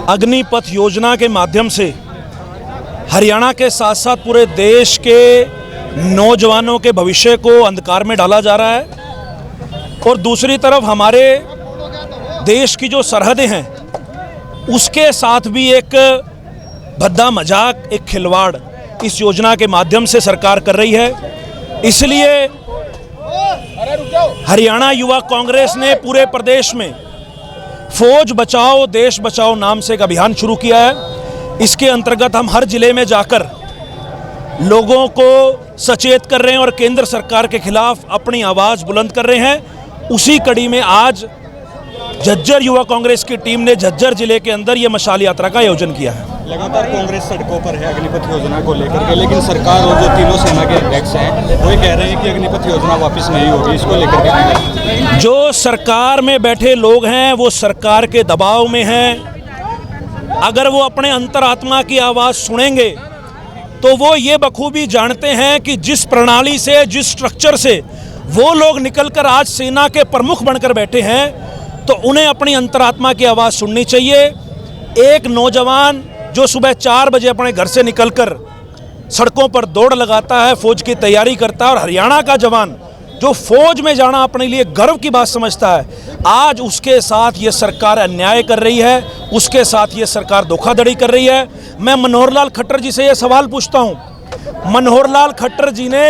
अग्निपथ योजना के माध्यम से हरियाणा के साथ साथ पूरे देश के नौजवानों के भविष्य को अंधकार में डाला जा रहा है और दूसरी तरफ हमारे देश की जो सरहदें हैं उसके साथ भी एक भद्दा मजाक, एक खिलवाड़ इस योजना के माध्यम से सरकार कर रही है। इसलिए हरियाणा युवा कांग्रेस ने पूरे प्रदेश में फौज बचाओ देश बचाओ नाम से एक अभियान शुरू किया है। इसके अंतर्गत हम हर जिले में जाकर लोगों को सचेत कर रहे हैं और केंद्र सरकार के खिलाफ अपनी आवाज़ बुलंद कर रहे हैं। उसी कड़ी में आज झज्जर युवा कांग्रेस की टीम ने झज्जर जिले के अंदर ये मशाल यात्रा का आयोजन किया है। लगातार कांग्रेस सड़कों पर है अग्निपथ योजना को लेकर के, लेकिन सरकार और जो तीनों सेना के अध्यक्ष हैं वो कह रहे हैं कि अग्निपथ योजना वापस नहीं होगी। इसको लेकर के जो सरकार में बैठे लोग हैं वो सरकार के दबाव में हैं। अगर वो अपने अंतरात्मा की आवाज़ सुनेंगे तो वो ये बखूबी जानते हैं कि जिस प्रणाली से, जिस स्ट्रक्चर से वो लोग निकलकर आज सेना के प्रमुख बनकर बैठे हैं तो उन्हें अपनी अंतरात्मा की आवाज़ सुननी चाहिए। एक नौजवान जो सुबह 4 बजे अपने घर से निकलकर सड़कों पर दौड़ लगाता है, फौज की तैयारी करता है और हरियाणा का जवान जो फौज में जाना अपने लिए गर्व की बात समझता है, आज उसके साथ ये सरकार अन्याय कर रही है, उसके साथ ये सरकार धोखाधड़ी कर रही है। मैं मनोहर लाल खट्टर जी से ये सवाल पूछता हूँ। मनोहर लाल खट्टर जी ने,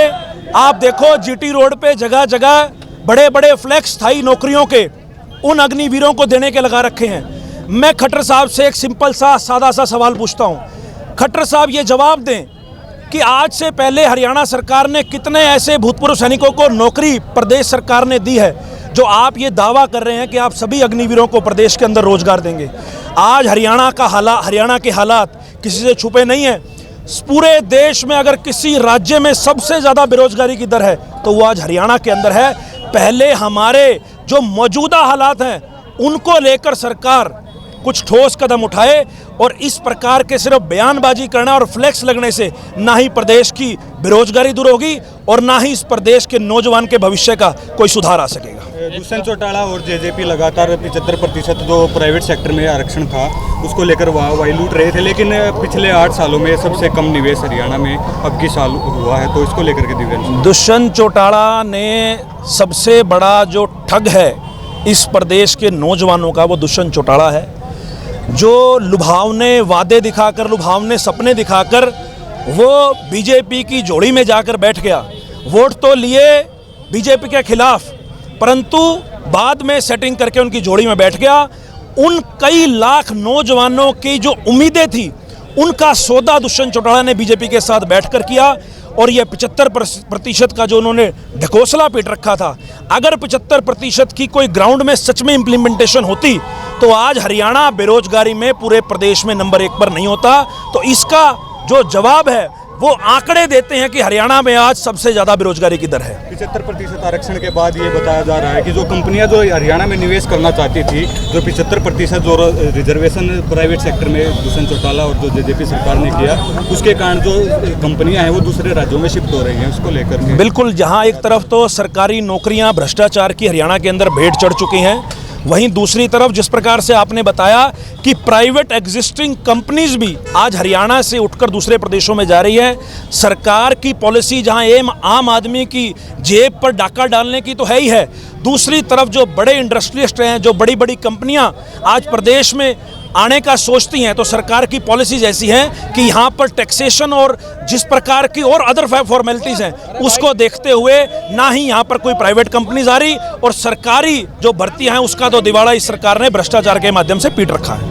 आप देखो जीटी रोड पे जगह जगह बड़े बड़े फ्लैक्स स्थायी नौकरियों के उन अग्निवीरों को देने के लगा रखे हैं। मैं खट्टर साहब से एक सिंपल सा सादा सा सवाल पूछता हूँ। खट्टर साहब ये जवाब दें कि आज से पहले हरियाणा सरकार ने कितने ऐसे भूतपूर्व सैनिकों को नौकरी प्रदेश सरकार ने दी है जो आप ये दावा कर रहे हैं कि आप सभी अग्निवीरों को प्रदेश के अंदर रोजगार देंगे। आज हरियाणा के हालात किसी से छुपे नहीं है। पूरे देश में अगर किसी राज्य में सबसे ज़्यादा बेरोजगारी की दर है तो वो आज हरियाणा के अंदर है। पहले हमारे जो मौजूदा हालात हैं उनको लेकर सरकार कुछ ठोस कदम उठाए और इस प्रकार के सिर्फ बयानबाजी करना और फ्लेक्स लगने से ना ही प्रदेश की बेरोजगारी दूर होगी और ना ही इस प्रदेश के नौजवान के भविष्य का कोई सुधार आ सकेगा। दुष्यंत चौटाला और जेजेपी लगातार 75% जो प्राइवेट सेक्टर में आरक्षण था उसको लेकर वाई लूट रहे थे, लेकिन पिछले 8 सालों में सबसे कम निवेश हरियाणा में अब की साल हुआ है, तो इसको लेकर के दिव्यांश। दुष्यंत चौटाला ने सबसे बड़ा जो ठग है इस प्रदेश के नौजवानों का वो दुष्यंत चौटाला है, जो लुभावने वादे दिखाकर, लुभावने सपने दिखाकर वो बीजेपी की जोड़ी में जाकर बैठ गया। वोट तो लिए बीजेपी के खिलाफ, परंतु बाद में सेटिंग करके उनकी जोड़ी में बैठ गया। उन कई लाख नौजवानों की जो उम्मीदें थी उनका सौदा दुष्यंत चौटाला ने बीजेपी के साथ बैठकर किया और ये 75% का जो उन्होंने ढकोसला पीट रखा था, अगर 75% की कोई ग्राउंड में सच में इम्प्लीमेंटेशन होती तो आज हरियाणा बेरोजगारी में पूरे प्रदेश में नंबर 1 पर नहीं होता। तो इसका जो जवाब है वो आंकड़े देते हैं कि हरियाणा में आज सबसे ज़्यादा बेरोजगारी की दर है। 75% आरक्षण के बाद ये बताया जा रहा है कि जो कंपनियां जो हरियाणा में निवेश करना चाहती थी, जो 75% जो रिजर्वेशन प्राइवेट सेक्टर में दुष्यंत चौटाला और जो जेजेपी सरकार ने किया, उसके कारण जो कंपनियां हैं वो दूसरे राज्यों में शिफ्ट हो रही हैं, उसको लेकर के। बिल्कुल, जहाँ एक तरफ तो सरकारी नौकरियाँ भ्रष्टाचार की हरियाणा के अंदर भेंट चढ़ चुकी हैं, वहीं दूसरी तरफ जिस प्रकार से आपने बताया कि प्राइवेट एग्जिस्टिंग कंपनीज भी आज हरियाणा से उठकर दूसरे प्रदेशों में जा रही है। सरकार की पॉलिसी जहां एम आम आदमी की जेब पर डाका डालने की तो है ही है, दूसरी तरफ जो बड़े इंडस्ट्रियलिस्ट हैं, जो बड़ी बड़ी कंपनियां आज प्रदेश में आने का सोचती हैं, तो सरकार की पॉलिसीज ऐसी हैं कि यहाँ पर टैक्सेशन और जिस प्रकार की और अदर फॉर्मेलिटीज़ हैं उसको देखते हुए ना ही यहाँ पर कोई प्राइवेट कंपनीज आ रही और सरकारी जो भर्तियाँ हैं उसका तो दिवाला इस सरकार ने भ्रष्टाचार के माध्यम से पीट रखा है।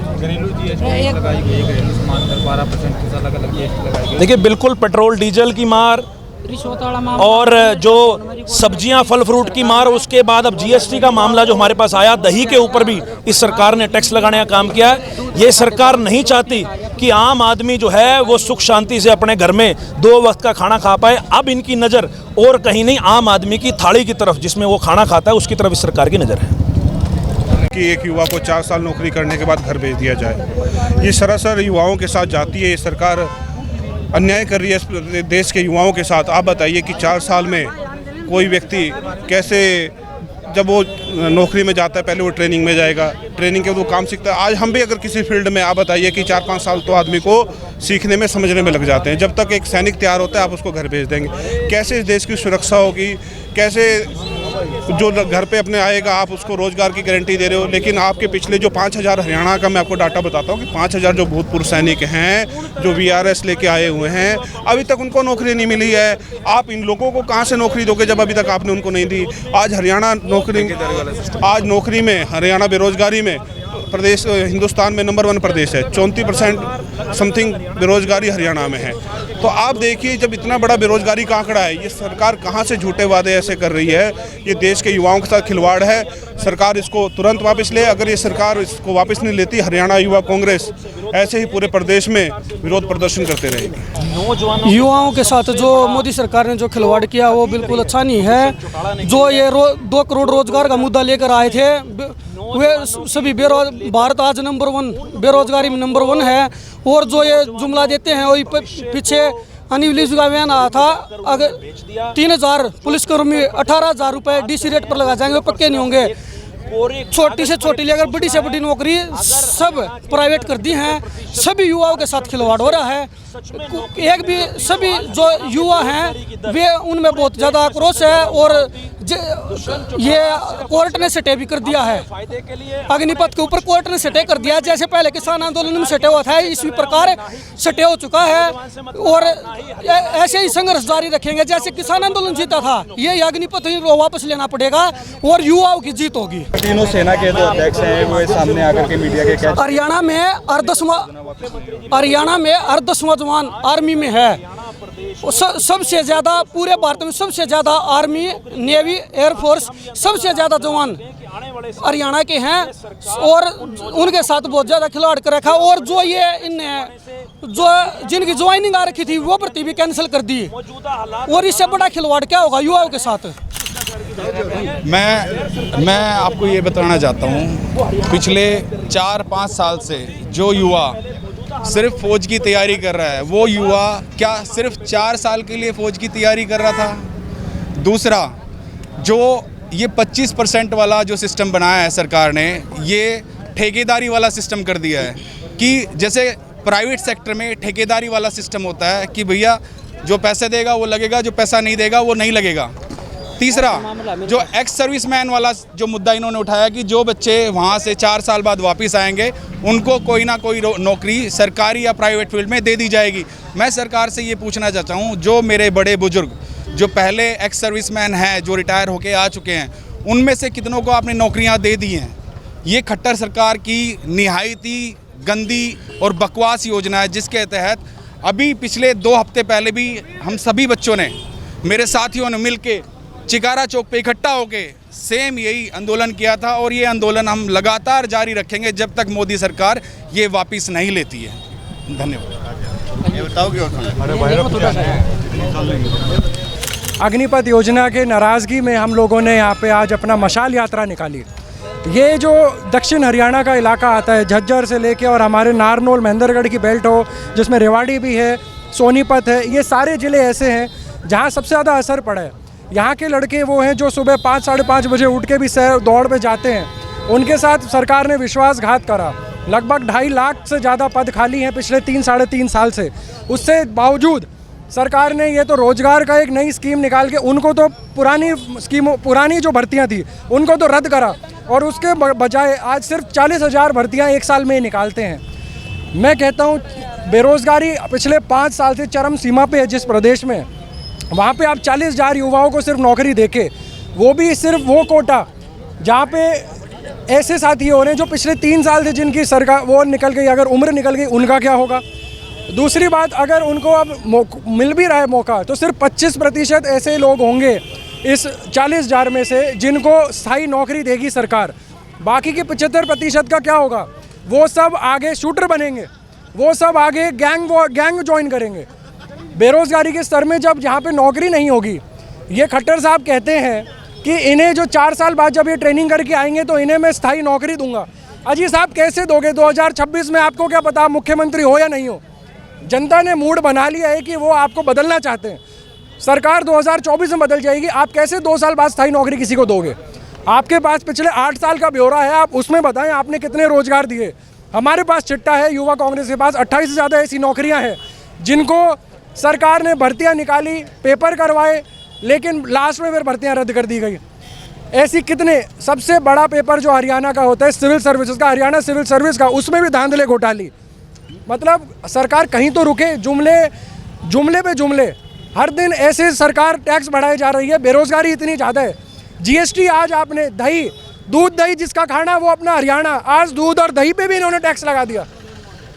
देखिए, बिल्कुल पेट्रोल डीजल की मार और जो सब्जियां फल फ्रूट की मार, उसके बाद अब जीएसटी का मामला जो हमारे पास आया, दही के ऊपर भी इस सरकार ने टैक्स लगाने का काम किया है। ये सरकार नहीं चाहती कि आम आदमी जो है वो सुख शांति से अपने घर में 2 वक्त का खाना खा पाए। अब इनकी नज़र और कहीं नहीं, आम आदमी की थाली की तरफ जिसमें वो खाना खाता है उसकी तरफ इस सरकार की नज़र है। कि एक युवा को 4 साल नौकरी करने के बाद घर भेज दिया जाए, ये सरासर युवाओं के साथ जाती है। ये सरकार अन्याय कर रही है देश के युवाओं के साथ। आप बताइए कि 4 साल में कोई व्यक्ति कैसे जब वो नौकरी में जाता है पहले वो ट्रेनिंग में जाएगा, ट्रेनिंग के बाद वो काम सीखता है। आज हम भी अगर किसी फील्ड में, आप बताइए कि 4-5 साल तो आदमी को सीखने में, समझने में लग जाते हैं। जब तक एक सैनिक तैयार होता है आप उसको घर भेज देंगे। कैसे इस देश की सुरक्षा होगी, कैसे जो घर पे अपने आएगा आप उसको रोज़गार की गारंटी दे रहे हो। लेकिन आपके पिछले जो 5,000 हरियाणा का मैं आपको डाटा बताता हूँ कि 5,000 जो भूतपूर्व सैनिक हैं जो VRS लेके आए हुए हैं, अभी तक उनको नौकरी नहीं मिली है। आप इन लोगों को कहाँ से नौकरी दोगे जब अभी तक आपने उनको नहीं दी। आज हरियाणा नौकरी में, हरियाणा बेरोजगारी में प्रदेश हिंदुस्तान में नंबर 1 प्रदेश है। 34% समथिंग बेरोजगारी हरियाणा में है। तो आप देखिए जब इतना बड़ा बेरोजगारी का आंकड़ा है, ये सरकार कहाँ से झूठे वादे ऐसे कर रही है। ये देश के युवाओं के साथ खिलवाड़ है। सरकार इसको तुरंत वापस ले। अगर ये सरकार इसको वापस नहीं लेती, हरियाणा युवा कांग्रेस ऐसे ही पूरे प्रदेश में विरोध प्रदर्शन करते रहेगी। युवाओं के साथ जो मोदी सरकार ने जो खिलवाड़ किया वो बिल्कुल अच्छा नहीं है। जो ये 2 करोड़ रोजगार का मुद्दा लेकर आए थे, वे सभी भारत आज नंबर 1 बेरोजगारी में नंबर 1 है। और जो ये जुमला देते हैं वही पीछे अनिल का बयान आया था, अगर 3,000 पुलिसकर्मी 18,000 रुपये DC रेट पर लगा जाएंगे, वो पक्के नहीं होंगे। छोटी से छोटी लेकर बड़ी से बड़ी नौकरी सब प्राइवेट कर दी हैं। सभी युवाओं के साथ खिलवाड़ हो रहा है। एक भी सभी जो युवा हैं वे उनमें बहुत ज़्यादा आक्रोश है। और ये कोर्ट ने स्टे भी कर दिया है, अग्निपथ के ऊपर कोर्ट ने स्टे कर दिया। जैसे पहले किसान आंदोलन में स्टे हुआ था, इसी प्रकार स्टे हो चुका है। और ऐसे ही संघर्ष जारी रखेंगे। जैसे किसान आंदोलन जीता था, ये अग्निपथ वापस लेना पड़ेगा और युवाओं की जीत होगी। तीनों सेना के जो अध्यक्ष हैं वो सामने आकर के मीडिया के क्या, हरियाणा में अर्धदसवां जवान आर्मी में है। सबसे ज़्यादा पूरे भारत में सबसे ज़्यादा आर्मी, नेवी, एयरफोर्स सबसे ज़्यादा जवान हरियाणा के हैं। और उनके साथ बहुत ज़्यादा खिलवाड़ कर रखा। और जो ये इनने जो जिनकी ज्वाइनिंग आ रखी थी वो भर्ती भी कैंसिल कर दी। और इससे बड़ा खिलवाड़ क्या होगा युवाओं के साथ। मैं आपको ये बताना चाहता हूँ, पिछले 4-5 साल से जो युवा सिर्फ फ़ौज की तैयारी कर रहा है, वो युवा क्या सिर्फ 4 साल के लिए फ़ौज की तैयारी कर रहा था? दूसरा, जो ये 25% वाला जो सिस्टम बनाया है सरकार ने, ये ठेकेदारी वाला सिस्टम कर दिया है। कि जैसे प्राइवेट सेक्टर में ठेकेदारी वाला सिस्टम होता है कि भैया जो पैसे देगा वो लगेगा, जो पैसा नहीं देगा वो नहीं लगेगा। तीसरा, जो एक्स सर्विसमैन वाला जो मुद्दा इन्होंने उठाया कि जो बच्चे वहाँ से 4 साल बाद वापस आएंगे उनको कोई ना कोई नौकरी सरकारी या प्राइवेट फील्ड में दे दी जाएगी। मैं सरकार से ये पूछना चाहता हूँ, जो मेरे बड़े बुजुर्ग जो पहले एक्स सर्विसमैन हैं, जो रिटायर होके आ चुके हैं, उनमें से कितनों को आपने नौकरियाँ दे दी हैं? ये खट्टर सरकार की निहायती गंदी और बकवास योजना है, जिसके तहत अभी पिछले 2 हफ्ते पहले भी हम सभी बच्चों ने, मेरे साथियों ने मिलके चिकारा चौक पे इकट्ठा होके सेम यही आंदोलन किया था। और ये आंदोलन हम लगातार जारी रखेंगे जब तक मोदी सरकार ये वापस नहीं लेती है। धन्यवाद। ये बताओगे अग्निपथ योजना के नाराज़गी में हम लोगों ने यहाँ पे आज अपना मशाल यात्रा निकाली। ये जो दक्षिण हरियाणा का इलाका आता है, झज्जर से लेके और हमारे नारनौल महेंद्रगढ़ की बेल्ट हो, जिसमें रेवाड़ी भी है, सोनीपत है, ये सारे ज़िले ऐसे हैं जहाँ सबसे ज़्यादा असर पड़ा है। यहाँ के लड़के वो हैं जो सुबह 5 साढ़े 5 बजे उठ के भी सैर दौड़ पे जाते हैं। उनके साथ सरकार ने विश्वासघात करा। लगभग 2.5 लाख से ज़्यादा पद खाली हैं पिछले 3-3.5 साल से। उससे बावजूद सरकार ने ये तो रोज़गार का एक नई स्कीम निकाल के उनको तो पुरानी जो भर्तियाँ थी उनको तो रद्द करा और उसके बजाय आज सिर्फ 40,000 भर्तियाँ 1 साल में ही निकालते हैं। मैं कहता हूँ बेरोज़गारी पिछले 5 साल से चरम सीमा पे है जिस प्रदेश में, वहाँ पे आप 40,000 युवाओं को सिर्फ नौकरी देके, वो भी सिर्फ वो कोटा जहाँ पे ऐसे साथी हो रहे हैं जो पिछले 3 साल से जिनकी सरकार वो निकल गई, अगर उम्र निकल गई उनका क्या होगा? दूसरी बात, अगर उनको अब मिल भी रहा है मौका तो सिर्फ 25% ऐसे लोग होंगे इस 40,000 में से जिनको स्थायी नौकरी देगी सरकार। बाकी के 75% का क्या होगा? वो सब आगे शूटर बनेंगे, वो सब आगे गैंग ज्वाइन करेंगे। बेरोज़गारी के स्तर में जब यहाँ पे नौकरी नहीं होगी, ये खट्टर साहब कहते हैं कि इन्हें जो 4 साल बाद जब ये ट्रेनिंग करके आएंगे तो इन्हें मैं स्थायी नौकरी दूंगा। अजी साहब कैसे दोगे? 2026 में आपको क्या पता मुख्यमंत्री हो या नहीं हो? जनता ने मूड बना लिया है कि वो आपको बदलना चाहते हैं। सरकार 2024 में बदल जाएगी, आप कैसे 2 साल बाद स्थायी नौकरी किसी को दोगे? आपके पास पिछले 8 साल का ब्यौरा है, आप उसमें बताएं आपने कितने रोजगार दिए। हमारे पास चिट्ठा है, युवा कांग्रेस के पास 28 से ज़्यादा ऐसी नौकरियां हैं जिनको सरकार ने भर्तियां निकाली, पेपर करवाए, लेकिन लास्ट में फिर भर्तियां रद्द कर दी गई। ऐसी कितने, सबसे बड़ा पेपर जो हरियाणा का होता है सिविल सर्विसेज का, हरियाणा सिविल सर्विस का, उसमें भी धांधले घोटाली। मतलब सरकार कहीं तो रुके, जुमले पे जुमले, हर दिन ऐसे सरकार टैक्स बढ़ाई जा रही है। बेरोजगारी इतनी ज़्यादा है, जीएसटी आज आपने दही, दूध दही जिसका खाना वो अपना हरियाणा, आज दूध और दही पे भी इन्होंने टैक्स लगा दिया।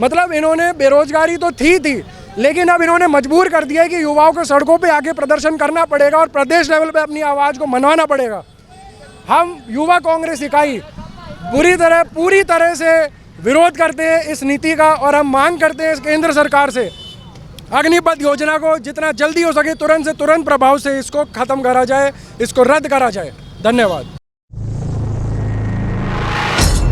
मतलब इन्होंने, बेरोजगारी तो थी लेकिन अब इन्होंने मजबूर कर दिया है कि युवाओं को सड़कों पे आके प्रदर्शन करना पड़ेगा और प्रदेश लेवल पे अपनी आवाज़ को मनवाना पड़ेगा। हम युवा कांग्रेस इकाई पूरी तरह से विरोध करते हैं इस नीति का, और हम मांग करते हैं केंद्र सरकार से अग्निपथ योजना को जितना जल्दी हो सके तुरंत से तुरंत प्रभाव से इसको खत्म करा जाए, इसको रद्द करा जाए। धन्यवाद।